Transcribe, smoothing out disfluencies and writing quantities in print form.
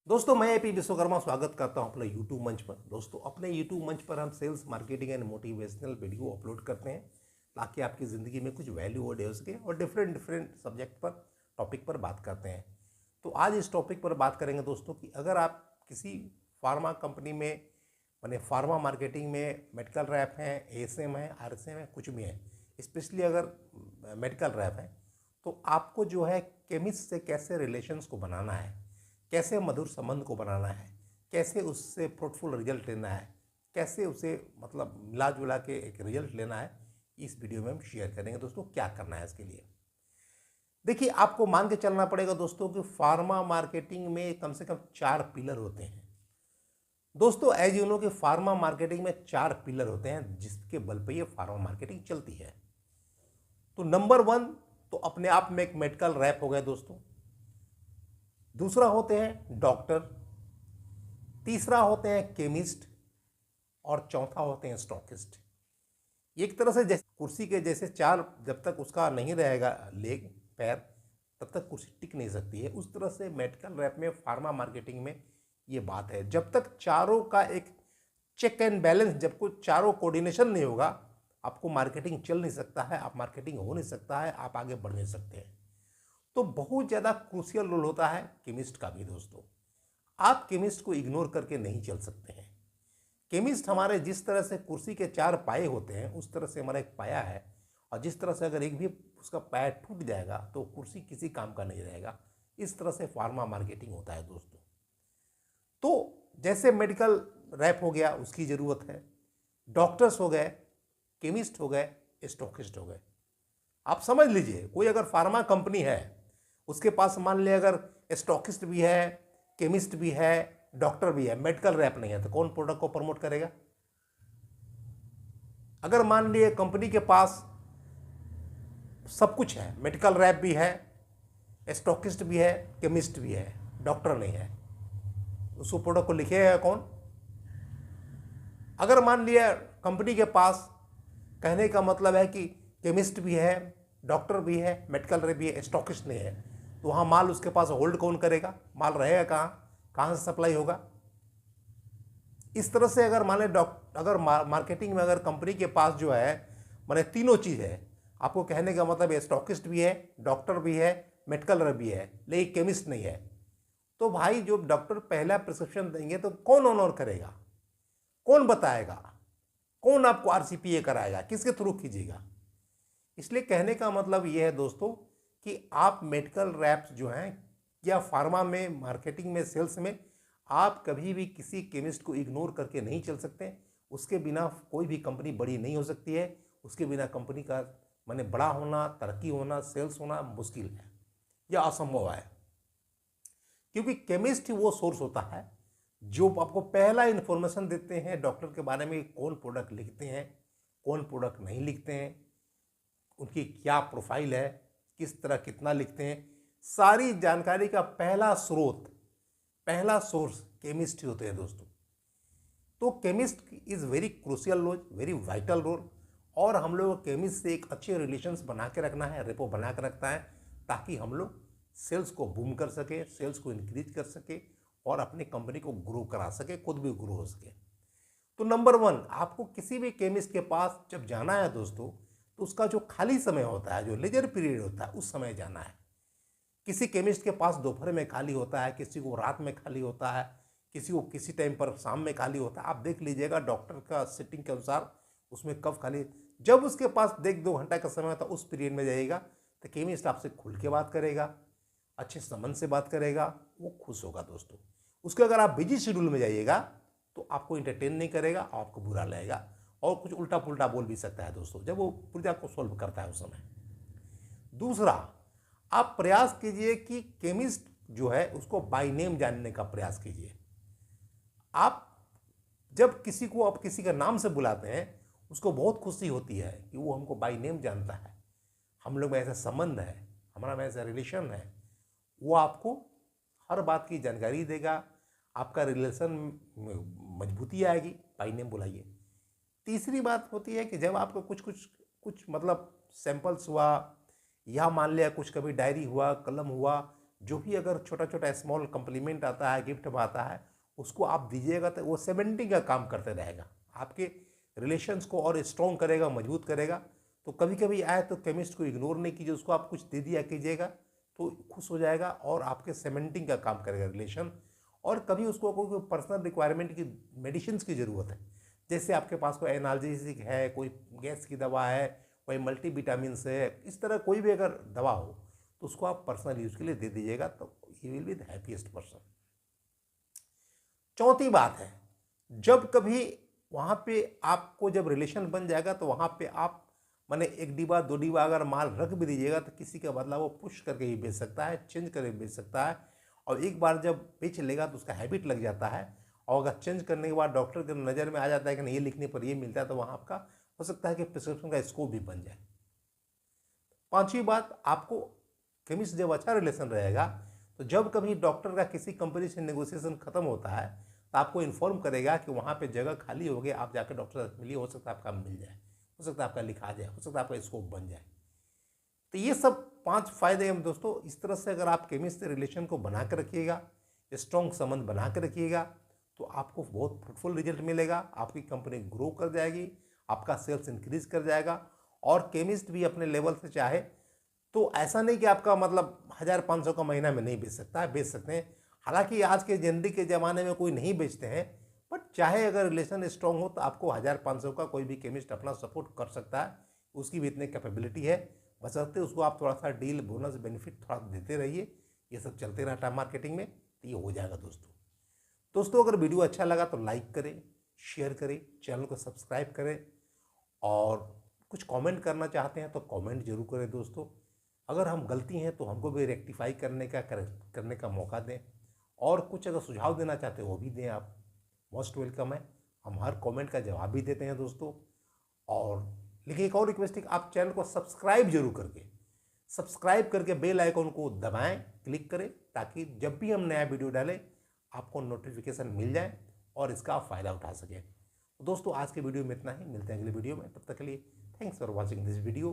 दोस्तों मैं एपी विश्वकर्मा स्वागत करता हूं अपने यूट्यूब मंच पर। दोस्तों अपने यूट्यूब मंच पर हम sales marketing and motivational video upload करते हैं ताकि आपकी ज़िंदगी में कुछ वैल्यू और हो सके और डिफरेंट डिफरेंट सब्जेक्ट पर टॉपिक पर बात करते हैं। तो आज इस टॉपिक पर बात करेंगे दोस्तों कि अगर आप किसी फार्मा कंपनी में माने फार्मा मार्केटिंग में मेडिकल रैप हैं, एएसएम है, आरएसएम है, कुछ भी है, स्पेशली अगर मेडिकल रैप है तो आपको जो है केमिस्ट से कैसे रिलेशंस को बनाना है, कैसे मधुर संबंध को बनाना है, कैसे उससे फ्रूटफुल रिजल्ट लेना है, कैसे उसे मतलब मिला जुला के एक रिजल्ट लेना है, इस वीडियो में हम शेयर करेंगे। दोस्तों क्या करना है इसके लिए, देखिए आपको मान के चलना पड़ेगा दोस्तों कि फार्मा मार्केटिंग में कम से कम 4 पिलर होते हैं। दोस्तों एज यू नो कि फार्मा मार्केटिंग में 4 पिलर होते हैं जिसके बल पर ये फार्मा मार्केटिंग चलती है। तो नंबर 1 तो अपने आप में एक मेडिकल रैप हो गया दोस्तों, दूसरा होते हैं डॉक्टर, तीसरा होते हैं केमिस्ट और चौथा होते हैं स्टॉकिस्ट। एक तरह से जैसे कुर्सी के जैसे 4, जब तक उसका नहीं रहेगा लेग पैर तब तक कुर्सी टिक नहीं सकती है, उस तरह से मेडिकल रैप में फार्मा मार्केटिंग में ये बात है। जब तक चारों का एक चेक एंड बैलेंस, जब कोई चारों कोऑर्डिनेशन नहीं होगा आपको मार्केटिंग चल नहीं सकता है, आप मार्केटिंग हो नहीं सकता है, आप आगे बढ़ नहीं सकते हैं। तो बहुत ज़्यादा क्रूशियल रोल होता है केमिस्ट का भी दोस्तों। आप केमिस्ट को इग्नोर करके नहीं चल सकते हैं। केमिस्ट हमारे जिस तरह से कुर्सी के 4 पाए होते हैं उस तरह से हमारा एक पाया है, और जिस तरह से अगर एक भी उसका पाया टूट जाएगा तो कुर्सी किसी काम का नहीं रहेगा। इस तरह से फार्मा मार्केटिंग होता है दोस्तों। तो जैसे मेडिकल रैप हो गया उसकी ज़रूरत है, डॉक्टर्स हो गए, केमिस्ट हो गए, स्टॉकिस्ट हो गए। आप समझ लीजिए कोई अगर फार्मा कंपनी है उसके पास मान लिया अगर स्टॉकिस्ट भी है, केमिस्ट भी है, डॉक्टर भी है, मेडिकल रैप नहीं है, तो कौन प्रोडक्ट को प्रमोट करेगा? अगर मान लिए कंपनी के पास सब कुछ है, मेडिकल रैप भी है, स्टॉकिस्ट भी है, केमिस्ट भी है, डॉक्टर नहीं है, उसको प्रोडक्ट को लिखेगा कौन? अगर मान लिया कंपनी के पास कहने का मतलब है कि केमिस्ट भी है, डॉक्टर भी है, मेडिकल रैप भी है, स्टॉकिस्ट नहीं है, तो वहाँ माल उसके पास होल्ड कौन करेगा? माल रहेगा कहाँ से सप्लाई होगा? इस तरह से अगर मान लें अगर मार्केटिंग में अगर कंपनी के पास जो है माने तीनों चीज़ है, आपको कहने का मतलब है स्टॉकिस्ट भी है, डॉक्टर भी है, मेडिकल रैप भी है, लेकिन केमिस्ट नहीं है, तो भाई जो डॉक्टर पहला प्रिस्क्रिप्शन देंगे तो कौन ऑनर करेगा? कौन बताएगा? कौन आपको आरसीपीए कराएगा? किसके थ्रू कीजिएगा? इसलिए कहने का मतलब ये है दोस्तों कि आप मेडिकल रैप्स जो हैं या फार्मा में मार्केटिंग में सेल्स में आप कभी भी किसी केमिस्ट को इग्नोर करके नहीं चल सकते। उसके बिना कोई भी कंपनी बड़ी नहीं हो सकती है, उसके बिना कंपनी का माने बड़ा होना, तरक्की होना, सेल्स होना मुश्किल है या असंभव है। क्योंकि केमिस्ट ही वो सोर्स होता है जो आपको पहला इन्फॉर्मेशन देते हैं डॉक्टर के बारे में, कौन प्रोडक्ट लिखते हैं, कौन प्रोडक्ट नहीं लिखते हैं, उनकी क्या प्रोफाइल है, किस तरह कितना लिखते हैं, सारी जानकारी का पहला स्रोत, पहला सोर्स केमिस्ट ही होते हैं दोस्तों। तो chemist is very crucial role, very vital role, और हम लोग केमिस्ट से एक अच्छे रिलेशंस बना के रखना है, रेपो बना के रखना है, ताकि हम लोग सेल्स को बूम कर सके, सेल्स को इंक्रीज कर सके और अपनी कंपनी को ग्रो करा सके, खुद भी ग्रो हो सके। तो नंबर 1 आपको किसी भी केमिस्ट के पास जब जाना है दोस्तों तो उसका जो खाली समय होता है, जो लेजर पीरियड होता है, उस समय जाना है। किसी केमिस्ट के पास दोपहर में खाली होता है, किसी को रात में खाली होता है, किसी को किसी टाइम पर शाम में खाली होता है। आप देख लीजिएगा डॉक्टर का सिटिंग के अनुसार उसमें कब खाली, जब उसके पास 2 घंटा का समय होता है उस पीरियड में जाइएगा तो केमिस्ट आपसे खुल के बात करेगा, अच्छे संबंध से बात करेगा, वो खुश होगा दोस्तों। उसके अगर आप बिजी शेड्यूल में जाइएगा तो आपको इंटरटेन नहीं करेगा, आपको बुरा लगेगा और कुछ उल्टा पुल्टा बोल भी सकता है दोस्तों जब वो पूजा को सॉल्व करता है उस समय। दूसरा, आप प्रयास कीजिए कि केमिस्ट जो है उसको बाय नेम जानने का प्रयास कीजिए। आप जब किसी को आप किसी का नाम से बुलाते हैं उसको बहुत खुशी होती है कि वो हमको बाय नेम जानता है, हम लोग में ऐसा संबंध है, हमारा में ऐसा रिलेशन है, वो आपको हर बात की जानकारी देगा, आपका रिलेशन मजबूती आएगी, बाय नेम बुलाइए। तीसरी बात होती है कि जब आपको कुछ मतलब सैंपल्स हुआ या मान लिया कुछ कभी डायरी हुआ, कलम हुआ, जो भी अगर छोटा छोटा स्मॉल कम्प्लीमेंट आता है, गिफ्ट आता है, उसको आप दीजिएगा तो वो सेमेंटिंग का काम करते रहेगा, आपके रिलेशंस को और स्ट्रॉन्ग करेगा, मजबूत करेगा। तो कभी कभी आए तो केमिस्ट को इग्नोर नहीं कीजिए, उसको आप कुछ दे दिया कीजिएगा तो खुश हो जाएगा और आपके सेमेंटिंग का काम करेगा रिलेशन। और कभी उसको कोई पर्सनल रिक्वायरमेंट की मेडिसिन की ज़रूरत है, जैसे आपके पास कोई एनाल्जेसिक है, कोई गैस की दवा है, कोई मल्टीविटामिन है, इस तरह कोई भी अगर दवा हो तो उसको आप पर्सनल यूज़ के लिए दे दीजिएगा तो he will be the happiest person. चौथी बात है, जब कभी वहाँ पे आपको जब रिलेशन बन जाएगा तो वहाँ पे आप माने 1 डिब्बा 2 डिब्बा अगर माल रख भी दीजिएगा तो किसी का बदला वो पुश करके ही बेच सकता है, चेंज करके बेच सकता है। और एक बार जब बेच लेगा तो उसका हैबिट लग जाता है, और अगर चेंज करने के बाद डॉक्टर के नज़र में आ जाता है कि नहीं ये लिखने पर ये मिलता है, तो वहाँ आपका हो सकता है कि प्रिस्क्रिप्शन का स्कोप भी बन जाए। पांचवी बात, आपको केमिस्ट जब अच्छा रिलेशन रहेगा तो जब कभी डॉक्टर का किसी कंपनी से नेगोशिएशन खत्म होता है तो आपको इन्फॉर्म करेगा कि वहाँ पे जगह खाली हो गई, आप जाकर डॉक्टर से मिलिए, हो सकता है आपका मिल जाए, हो सकता है आपका लिखा जाए, हो सकता है आपका स्कोप बन जाए। तो ये सब 5 फायदे हैं दोस्तों। इस तरह से अगर आप केमिस्ट से रिलेशन को बना कर रखिएगा, स्ट्रॉन्ग संबंध बना कर रखिएगा, तो आपको बहुत फ्रूटफुल रिजल्ट मिलेगा, आपकी कंपनी ग्रो कर जाएगी, आपका सेल्स इंक्रीज कर जाएगा। और केमिस्ट भी अपने लेवल से चाहे तो ऐसा नहीं कि आपका मतलब 1500 का महीना में नहीं बेच सकता है, बेच सकते हैं। हालांकि आज के जिंदगी के ज़माने में कोई नहीं बेचते हैं, बट चाहे अगर रिलेशन स्ट्रांग हो तो आपको 1500 का कोई भी केमिस्ट अपना सपोर्ट कर सकता है, उसकी भी इतनी कैपेबिलिटी है। बशर्ते उसको आप थोड़ा सा डील, बोनस, बेनिफिट थोड़ा देते रहिए, ये सब चलते रहता है मार्केटिंग में, तो ये हो जाएगा दोस्तों। अगर वीडियो अच्छा लगा तो लाइक करें, शेयर करें, चैनल को सब्सक्राइब करें, और कुछ कमेंट करना चाहते हैं तो कमेंट जरूर करें दोस्तों। अगर हम गलती हैं तो हमको भी रेक्टिफाई करने का मौका दें, और कुछ अगर सुझाव देना चाहते हैं वो भी दें, आप मोस्ट वेलकम है। हम हर कमेंट का जवाब भी देते हैं दोस्तों। और लेकिन एक और रिक्वेस्ट है कि आप चैनल को सब्सक्राइब करके बेल आइकन को दबाएं, क्लिक करें, ताकि जब भी हम नया वीडियो डालें आपको नोटिफिकेशन मिल जाए और इसका आप फ़ायदा उठा सकें। तो दोस्तों आज के वीडियो में इतना ही, मिलते हैं अगले वीडियो में, तब तक के लिए thanks for watching this video.